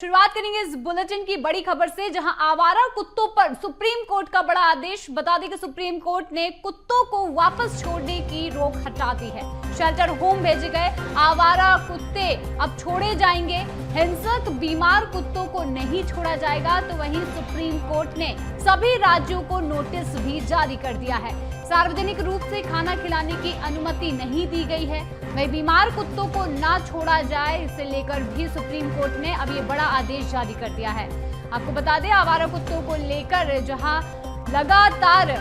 शुरुआत करेंगे इस बुलेटिन की बड़ी खबर से, जहां आवारा कुत्तों पर सुप्रीम कोर्ट का बड़ा आदेश। बता दें कि सुप्रीम कोर्ट ने कुत्तों को वापस छोड़ने की रोक हटा दी है। शेल्टर होम भेजे गए आवारा कुत्ते अब छोड़े जाएंगे। हिंसक बीमार कुत्तों को नहीं छोड़ा जाएगा। तो वहीं सुप्रीम कोर्ट ने सभी राज्यों को नोटिस भी जारी कर दिया है। सार्वजनिक रूप से खाना खिलाने की अनुमति नहीं दी गई है। वहीं बीमार कुत्तों को ना छोड़ा जाए, इसे लेकर भी सुप्रीम कोर्ट ने अब ये बड़ा आदेश जारी कर दिया है। आपको बता दें, आवारा कुत्तों को लेकर जहां लगातार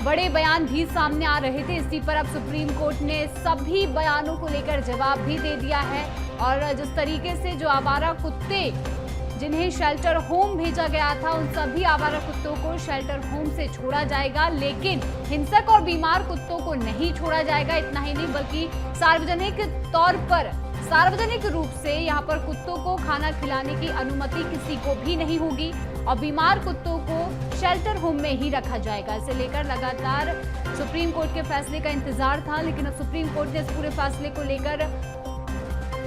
बड़े बयान भी सामने आ रहे थे, इसी पर अब सुप्रीम कोर्ट ने सभी बयानों को लेकर जवाब भी दे दिया है। और जिस तरीके से जो आवारा कुत्ते जिन्हें शेल्टर होम भेजा गया था, उन सभी आवारा कुत्तों को शेल्टर होम से छोड़ा जाएगा, लेकिन हिंसक और बीमार कुत्तों को नहीं छोड़ा जाएगा। इतना ही नहीं, बल्कि सार्वजनिक तौर पर सार्वजनिक रूप से यहाँ पर कुत्तों को खाना खिलाने की अनुमति किसी को भी नहीं होगी और बीमार कुत्तों को शेल्टर होम में ही रखा जाएगा। इसे लेकर लगातार सुप्रीम कोर्ट के फैसले का इंतजार था, लेकिन अब सुप्रीम कोर्ट ने इस पूरे फैसले को लेकर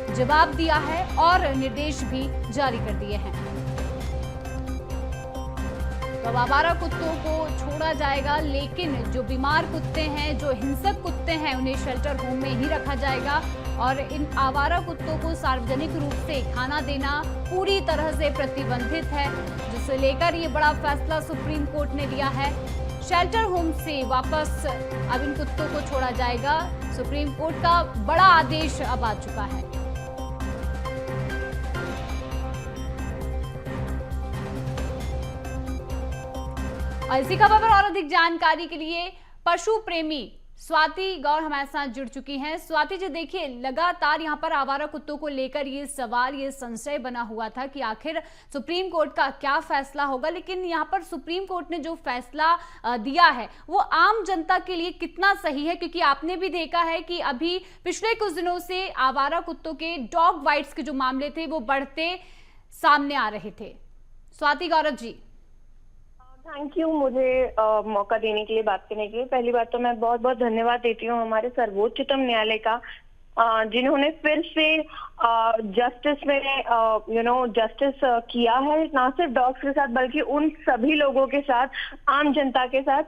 जवाब दिया है और निर्देश भी जारी कर दिए हैं। तो अब आवारा कुत्तों को छोड़ा जाएगा, लेकिन जो बीमार कुत्ते हैं, जो हिंसक कुत्ते हैं, उन्हें शेल्टर होम में ही रखा जाएगा। और इन आवारा कुत्तों को सार्वजनिक रूप से खाना देना पूरी तरह से प्रतिबंधित है, जिसे लेकर ये बड़ा फैसला सुप्रीम कोर्ट ने लिया है। शेल्टर होम से वापस अब इन कुत्तों को छोड़ा जाएगा। सुप्रीम कोर्ट का बड़ा आदेश अब आ चुका है। और इसी खबर पर और अधिक जानकारी के लिए पशु प्रेमी स्वाति गौर हमारे साथ जुड़ चुकी हैं। स्वाति जी, देखिए, लगातार यहाँ पर आवारा कुत्तों को लेकर ये सवाल, ये संशय बना हुआ था कि आखिर सुप्रीम कोर्ट का क्या फैसला होगा, लेकिन यहाँ पर सुप्रीम कोर्ट ने जो फैसला दिया है वो आम जनता के लिए कितना सही है, क्योंकि आपने भी देखा है कि अभी पिछले कुछ दिनों से आवारा कुत्तों के डॉग बाइट्स के जो मामले थे वो बढ़ते सामने आ रहे थे। स्वाति गौरव जी, थैंक यू मुझे मौका देने के लिए, बात करने के लिए। पहली बात तो मैं बहुत बहुत धन्यवाद देती हूँ हमारे सर्वोच्चतम न्यायालय का, जिन्होंने फिर से जस्टिस में जस्टिस किया है, ना सिर्फ डॉग्स के साथ बल्कि उन सभी लोगों के साथ, आम जनता के साथ।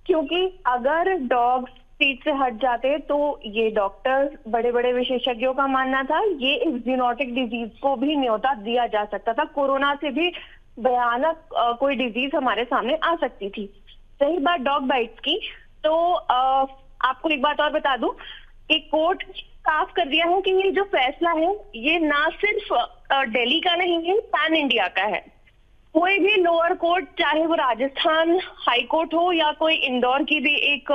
क्योंकि अगर डॉग्स सीट से हट जाते तो ये डॉक्टर्स, बड़े बड़े विशेषज्ञों का मानना था, ये इस ज़ूनोटिक डिजीज को भी न्योता दिया जा सकता था, कोरोना से भी भयानक कोई डिजीज हमारे सामने आ सकती थी। सही बात डॉग बाइट्स की, तो आपको एक बात और बता दूं कि कोर्ट ने साफ कर दिया है कि ये जो फैसला है ये ना सिर्फ दिल्ली का नहीं है, पैन इंडिया का है। कोई भी लोअर कोर्ट, चाहे वो राजस्थान हाई कोर्ट हो या कोई इंदौर की भी एक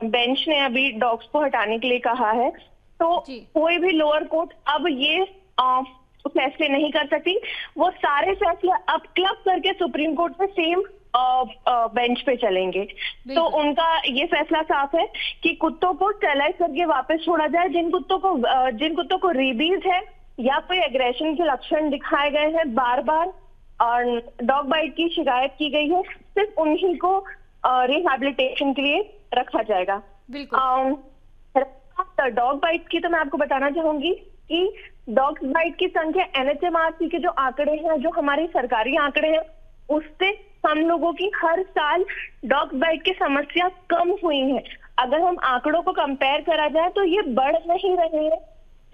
बेंच ने अभी डॉग्स को हटाने के लिए कहा है, तो कोई भी लोअर कोर्ट अब ये फैसले नहीं कर सकती। वो सारे फैसले अब क्लब करके सुप्रीम कोर्ट में सेम बेंच पे चलेंगे। तो उनका ये फैसला साफ है कि कुत्तों को स्टेलाइज करके वापस छोड़ा जाए। जिन कुत्तों को रेबीज है या कोई एग्रेशन के लक्षण दिखाए गए हैं, बार बार और डॉग बाइट की शिकायत की गई है, सिर्फ उन्हीं को रिहैबिलिटेशन के लिए रखा जाएगा। डॉग बाइट की तो मैं आपको बताना चाहूंगी कि डॉग बाइट की संख्या NHMRC के जो आंकड़े हैं, जो हमारे सरकारी आंकड़े हैं, उससे हम लोगों की हर साल डॉग बाइट की समस्या कम हुई है। अगर हम आंकड़ों को कंपेयर करा जाए तो ये बढ़ नहीं रहे हैं।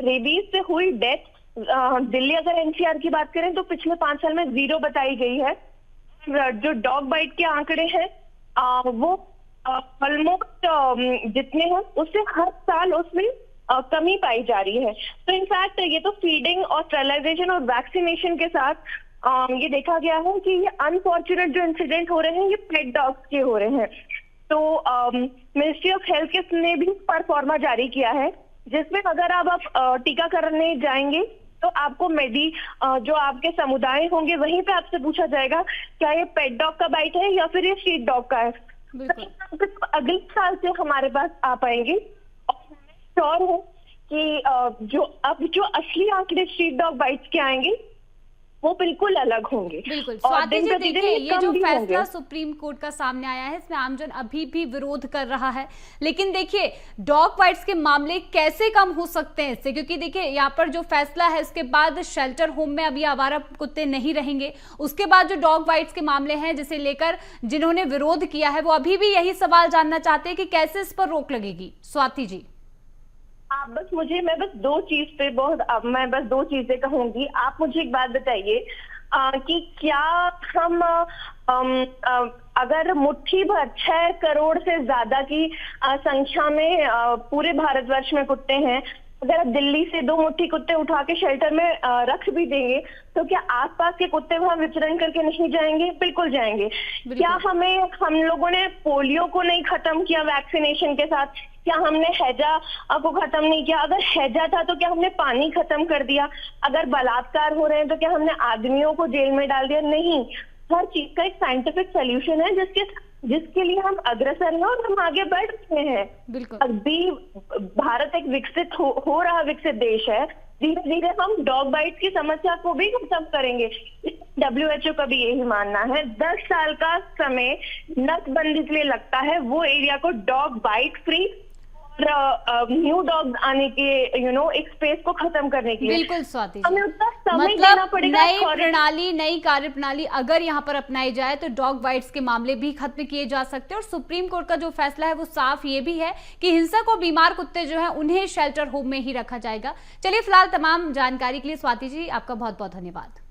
रेबीज से हुई डेथ, दिल्ली अगर NCR की बात करें तो पिछले 5 साल में 0 बताई गई है। जो डॉग बाइट के आंकड़े हैं वो ऑलमोस्ट जितने हैं उससे हर साल उसमें कमी पाई जा रही है। तो इनफैक्ट ये तो फीडिंग और स्टेरिलाइजेशन और वैक्सीनेशन के साथ ये देखा गया है कि ये अनफॉर्चुनेट जो इंसिडेंट हो रहे हैं ये पेट डॉग्स के हो रहे हैं। तो मिनिस्ट्री ऑफ हेल्थ ने भी परफॉर्मा जारी किया है, जिसमें अगर आप टीका कराने जाएंगे तो आपको जो आपके समुदाय होंगे वहीं पे आपसे पूछा जाएगा क्या ये पेट डॉग का बाइट है या फिर ये स्ट्रीट डॉग का है। तो अगले साल से हमारे पास आ पाएंगे। श्योर है कि जो असली आंकड़े स्ट्रीट डॉग बाइट्स के आएंगे वो बिल्कुल अलग होंगे। बिल्कुल और स्वाति दिन जी, प्रतिदिन देखिए ये ये कम जो भी फैसला होंगे। सुप्रीम कोर्ट का सामने आया है इसमें आमजन अभी भी विरोध कर रहा है, लेकिन देखिए डॉग बाइट्स के मामले कैसे कम हो सकते हैं इससे, क्योंकि देखिए यहाँ पर जो फैसला है उसके बाद शेल्टर होम में अभी आवारा कुत्ते नहीं रहेंगे। उसके बाद जो डॉग बाइट्स के मामले हैं जिसे लेकर जिन्होंने विरोध किया है वो अभी भी यही सवाल जानना चाहते हैं कि कैसे इस पर रोक लगेगी। स्वाति जी, आप बस मुझे, मैं बस मैं बस दो चीजें कहूंगी। आप मुझे एक बात बताइए कि क्या हम अगर मुट्ठी भर 6 करोड़ से ज्यादा की संख्या में पूरे भारतवर्ष में कुत्ते हैं, अगर आप दिल्ली से 2 मुट्ठी कुत्ते उठा के शेल्टर में रख भी देंगे तो क्या आसपास के कुत्ते वहां विचरण करके नहीं जाएंगे? बिल्कुल जाएंगे। क्या हम लोगों ने पोलियो को नहीं खत्म किया वैक्सीनेशन के साथ? क्या हमने हैजा को खत्म नहीं किया? अगर हैजा था तो क्या हमने पानी खत्म कर दिया? अगर बलात्कार हो रहे हैं तो क्या हमने आदमियों को जेल में डाल दिया? नहीं। हर चीज का एक साइंटिफिक सोल्यूशन है जिसके लिए हम अग्रसर हैं और हम आगे बढ़ रहे हैं। बिल्कुल अभी भारत एक हो रहा विकसित देश है। धीरे धीरे हम डॉग बाइट की समस्या को भी खत्म करेंगे। WHO का भी यही मानना है। 10 साल का समय नसबंदी के लिए लगता है, वो एरिया को डॉग बाइट फ्री और न्यू डॉग आने के एक स्पेस को खत्म करने के लिए बिल्कुल स्वाति जी, हमें उतना समय देना मतलब पड़ेगा। नई प्रणाली, नई कार्य प्रणाली अगर यहाँ पर अपनाई जाए तो डॉग बाइट्स के मामले भी खत्म किए जा सकते हैं। और सुप्रीम कोर्ट का जो फैसला है वो साफ ये भी है कि हिंसक और बीमार कुत्ते जो हैं उन्हें शेल्टर होम में ही रखा जाएगा। चलिए फिलहाल तमाम जानकारी के लिए स्वाति जी आपका बहुत बहुत धन्यवाद।